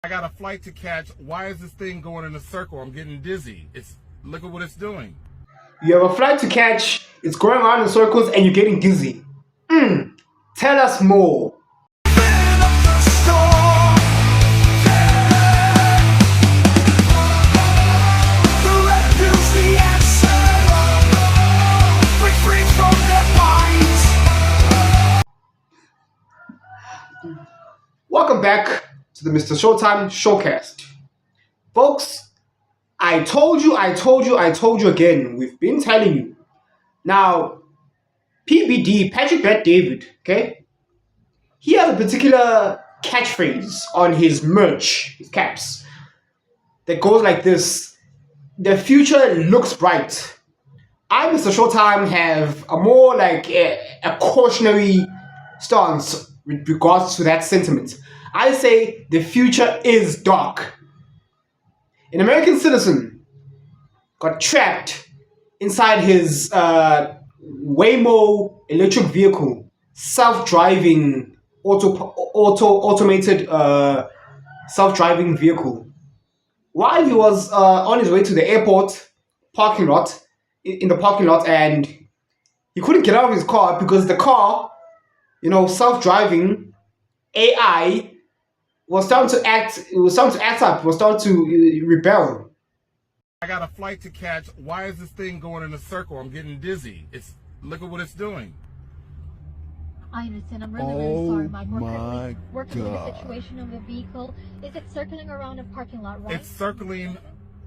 I got a flight to catch. Why is this thing going in a circle? I'm getting dizzy. Look at what it's doing. You have a flight to catch, it's going around in circles, and you're getting dizzy. Tell us more. Welcome back to the MrShowTym Showcast. Folks, I told you again. We've been telling you. Now, PBD, Patrick Bet David, okay? He has a particular catchphrase on his merch, his caps, that goes like this: the future looks bright. I, MrShowTym, have a more like a cautionary stance with regards to that sentiment. I say the future is dark. An American citizen got trapped inside his Waymo electric vehicle, self-driving, automated self-driving vehicle, while he was on his way to the airport parking lot, in the parking lot, and he couldn't get out of his car because the car, self-driving AI was starting to act up, was starting to rebel. I got a flight to catch. Why is this thing going in a circle? I'm getting dizzy. Look at what it's doing. I understand. I'm really sorry, Mike. We're working with the situation of the vehicle. Is it circling around a parking lot, right? It's circling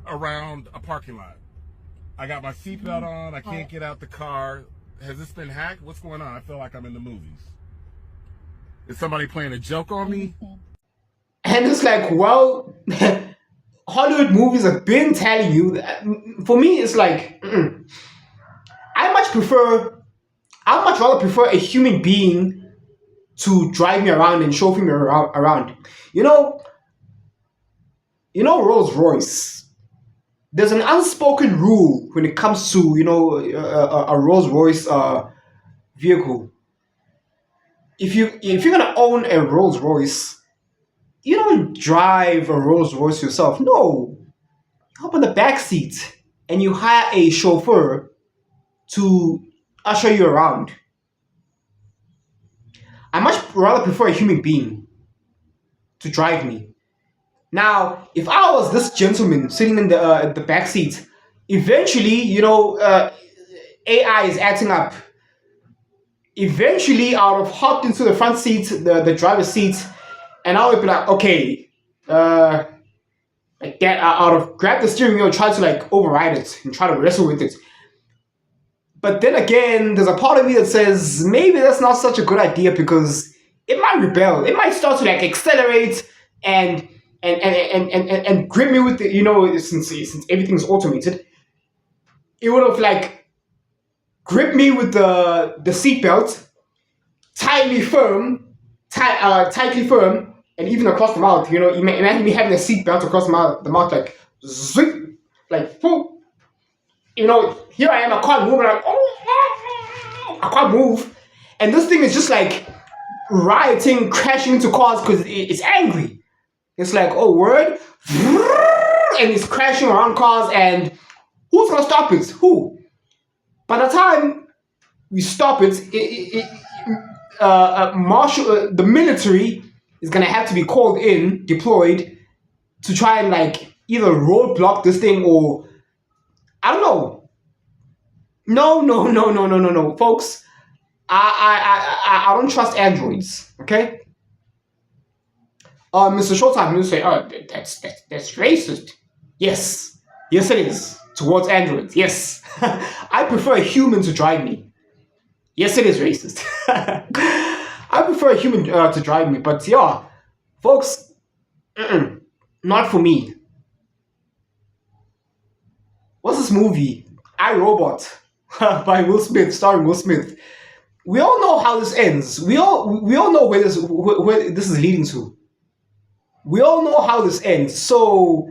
around a parking lot. I got my seatbelt on. I can't get out the car. Has this been hacked? What's going on? I feel like I'm in the movies. Is somebody playing a joke on me? And it's like, well, Hollywood movies have been telling you that. For me, it's like, I much rather prefer a human being to drive me around and chauffeur me around. Rolls Royce. There's an unspoken rule when it comes to a Rolls Royce vehicle. If you're gonna own a Rolls Royce, you don't drive a Rolls Royce yourself. No, you hop in the back seat and you hire a chauffeur to usher you around. I much rather prefer a human being to drive me. Now, if I was this gentleman sitting in the back seat, eventually, AI is acting up. Eventually, I would have hopped into the front seat, the driver's seat, and I would be like, okay, like that. I would have grabbed the steering wheel and tried to like override it and try to wrestle with it. But then again, there's a part of me that says maybe that's not such a good idea because it might rebel. It might start to like accelerate and grip me with the, since everything's automated, it would have like gripped me with the seatbelt, tightly firm, and even across the mouth. Imagine me having a seatbelt across the mouth, like zip, like boom. Here I am, I can't move, and I can't move, and this thing is just like rioting, crashing into cars because it's angry. It's like, oh, word, and it's crashing around cars, and who's gonna stop it? Who? By the time we stop it, the military is gonna have to be called in, deployed, to try and like either roadblock this thing or I don't know. No, folks. I don't trust androids. Okay. MrShowTym, you say, oh, that's racist. Yes, it is towards androids. Yes, I prefer a human to drive me. Yes, it is racist. I prefer a human to drive me, but yeah, folks, not for me. What's this movie? iRobot by Will Smith, starring Will Smith. We all know how this ends. We all know where this is leading to. We all know how this ends. So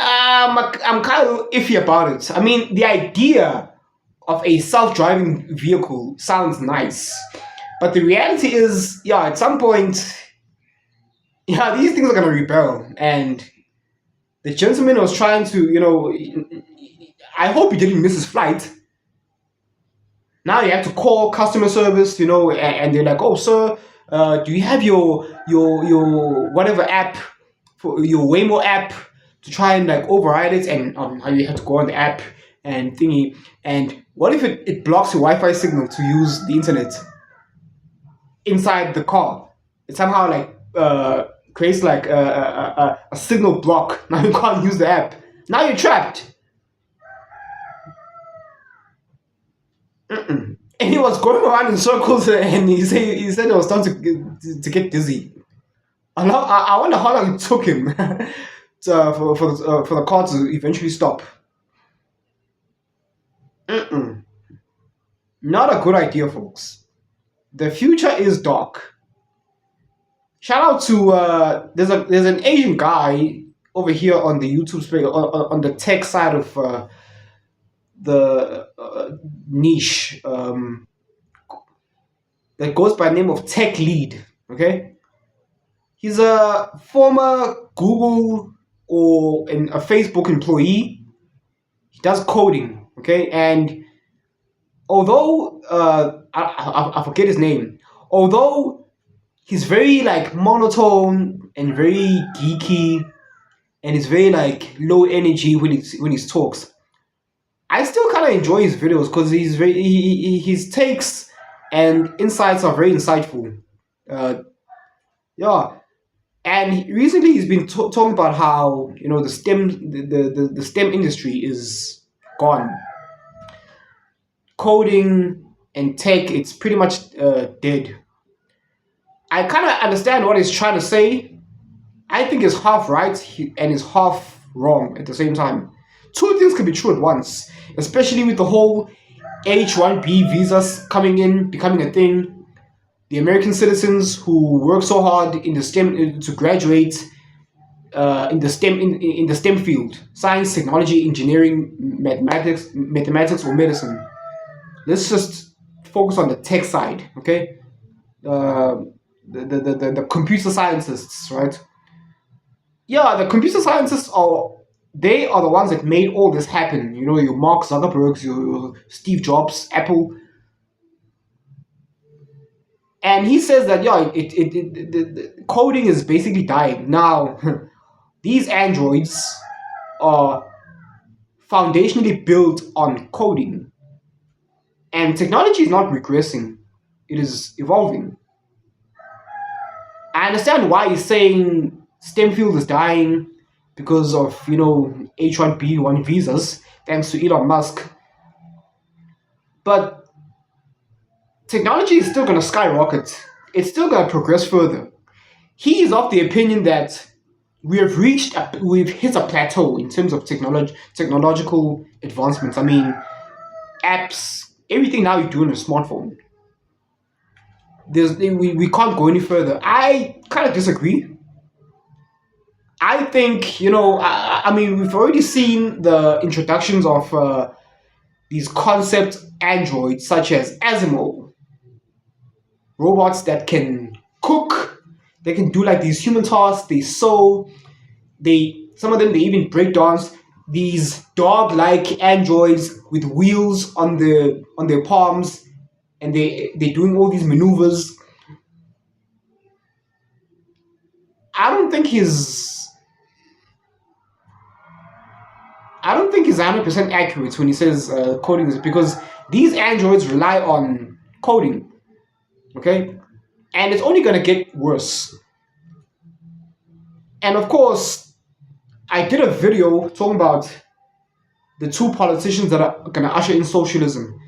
I'm kind of iffy about it. I mean, the idea of a self-driving vehicle sounds nice, but the reality is, yeah, at some point yeah, these things are gonna rebel. And the gentleman was trying to, I hope he didn't miss his flight. Now you have to call customer service, and they're like, "Oh, sir, do you have your whatever app for your Waymo app to try and like override it?" And how you have to go on the app and thingy. And what if it blocks your Wi-Fi signal to use the internet inside the car? It somehow like creates like a signal block. Now you can't use the app. Now you're trapped. Mm-mm. And he was going around in circles, and he said it was starting to get dizzy. I wonder how long it took him for the car to eventually stop. Mm-mm. Not a good idea, folks. The future is dark. Shout out to there's an Asian guy over here on the YouTube space on the tech side of the niche that goes by the name of Tech Lead. Okay, he's a former Google or a Facebook employee. He does coding. Okay, and although I forget his name, although he's very like monotone and very geeky, and he's very like low energy when he talks. I still kind of enjoy his videos because his takes and insights are very insightful. Uh, yeah, and recently he's been talking about how the STEM industry is gone. Coding and tech, it's pretty much dead. I kind of understand what he's trying to say. I think it's half right and it's half wrong at the same time. Two things can be true at once, especially with the whole H-1B visas coming in, becoming a thing. The American citizens who work so hard in the STEM to graduate in the STEM field: science, technology, engineering, mathematics, or medicine. Let's just focus on the tech side, okay? Uh, the computer scientists, right? Yeah, the computer scientists are the ones that made all this happen. Your Mark Zuckerbergs, your Steve Jobs, Apple, and he says that yeah, the coding is basically dying now. These androids are foundationally built on coding, and technology is not regressing; it is evolving. I understand why he's saying STEM field is dying because of H-1B1 visas, thanks to Elon Musk. But technology is still going to skyrocket. It's still going to progress further. He is of the opinion that we've hit a plateau in terms of technological advancements. I mean, apps, everything now you do on a smartphone. We can't go any further. I kind of disagree. I think, I mean, we've already seen the introductions of these concept androids such as Asimo, robots that can cook, they can do like these human tasks, they sew, some of them they even break dance. These dog-like androids with wheels on their palms, and they're doing all these maneuvers. I don't think he's I don't think he's 100% accurate when he says coding is because these androids rely on coding, okay? And it's only going to get worse. And of course, I did a video talking about the two politicians that are going to usher in socialism.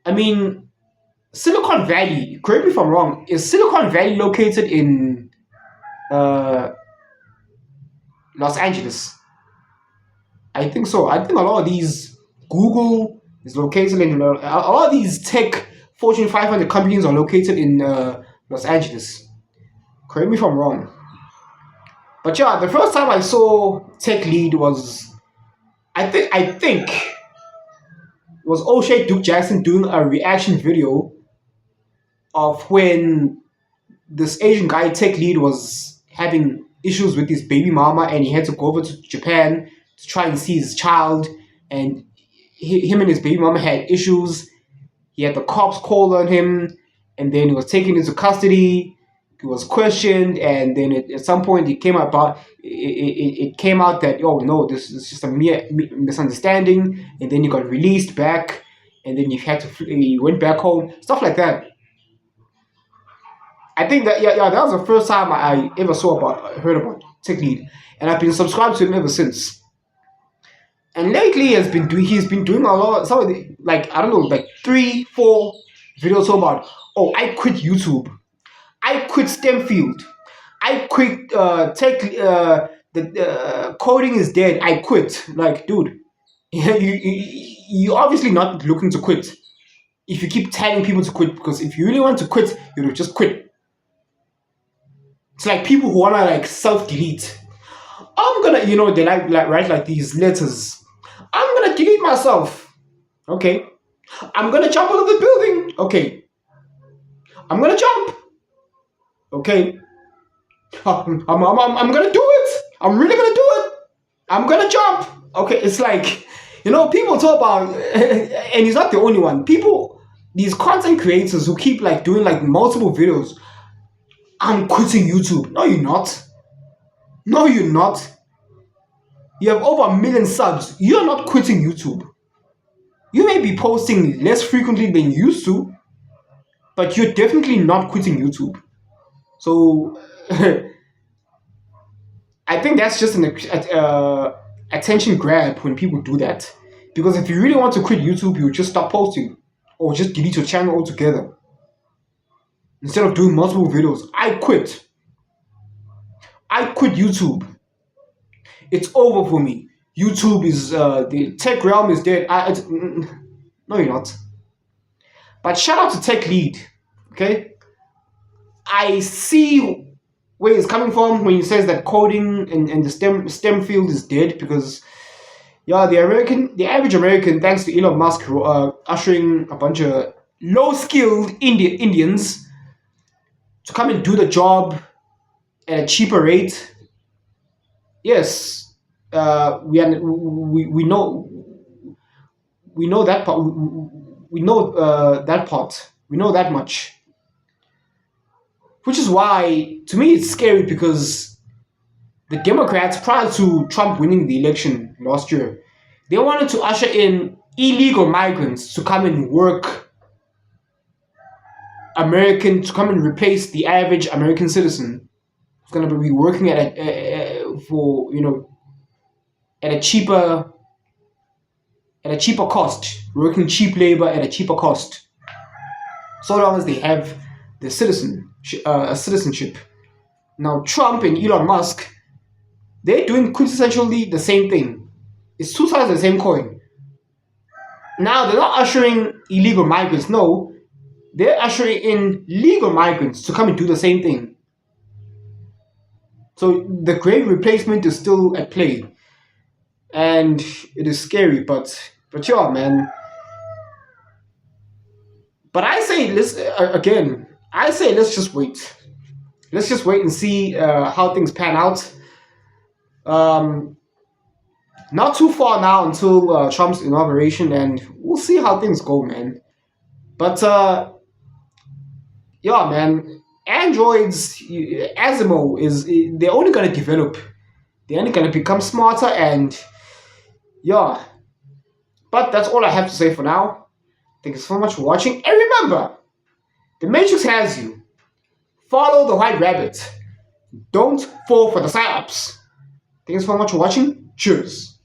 I mean, Silicon Valley, correct me if I'm wrong, is Silicon Valley located in uh, Los Angeles? I think so. I think a lot of these Google is located in a lot of these tech Fortune 500 companies are located in Los Angeles. Correct me if I'm wrong. But yeah, the first time I saw Tech Lead was I think it was O'Shea Duke Jackson doing a reaction video of when this Asian guy Tech Lead was having issues with his baby mama, and he had to go over to Japan to try and see his child. And him and his baby mama had issues. He had the cops call on him, and then he was taken into custody. He was questioned, and then at some point it came about. It came out that, oh no, this is just a mere misunderstanding, and then he got released back, and then he went back home, stuff like that. I think that that was the first time I ever heard about Tik Lead, and I've been subscribed to him ever since. And lately he's been doing a lot, some of the, like, I don't know, like 3-4 videos talking about, oh, I quit YouTube, I quit STEM field, I quit the coding is dead, I quit. Like, dude, you're obviously not looking to quit if you keep telling people to quit, because if you really want to quit, you would just quit. It's like people who wanna like self-delete. I'm gonna, they like write like these letters. I'm gonna delete myself. Okay. I'm gonna jump out of the building. Okay. I'm gonna jump. Okay. I'm gonna do it. I'm really gonna do it. I'm gonna jump. Okay. It's like, people talk about, and he's not the only one. These content creators who keep like doing like multiple videos. I'm quitting YouTube. No, you're not. No, you're not. You have over 1 million subs. You're not quitting YouTube. You may be posting less frequently than you used to, but you're definitely not quitting YouTube. So, I think that's just an attention grab when people do that. Because if you really want to quit YouTube, you would just stop posting. Or just delete your channel altogether. Instead of doing multiple videos. I quit YouTube. It's over for me. YouTube is, the tech realm is dead. No, you're not. But shout out to Tik Lead. Okay? I see where he's coming from when he says that coding and the STEM field is dead, because the average American, thanks to Elon Musk ushering a bunch of low-skilled Indians to come and do the job at a cheaper rate. Yes, we know that part. We know that part. We know that much. Which is why, to me, it's scary, because the Democrats, prior to Trump winning the election last year, they wanted to usher in illegal migrants to come and work to come and replace the average American citizen who's going to be working at a cheaper cost, working cheap labor at a cheaper cost, so long as they have the citizenship. Now Trump and Elon Musk, they're doing quintessentially the same thing. It's two sides of the same coin. Now they're not ushering illegal migrants, no. They're ushering in legal migrants to come and do the same thing. So the great replacement is still at play. And it is scary, but yeah, man. But I say, let's just wait. Let's just wait and see how things pan out. Not too far now until Trump's inauguration, and we'll see how things go, man. But yeah, man, androids, Asimo they're only gonna develop. They're only gonna become smarter, and yeah. But that's all I have to say for now. Thank you so much for watching, and remember, the Matrix has you. Follow the white rabbit. Don't fall for the psyops. Thanks so much for watching. Cheers.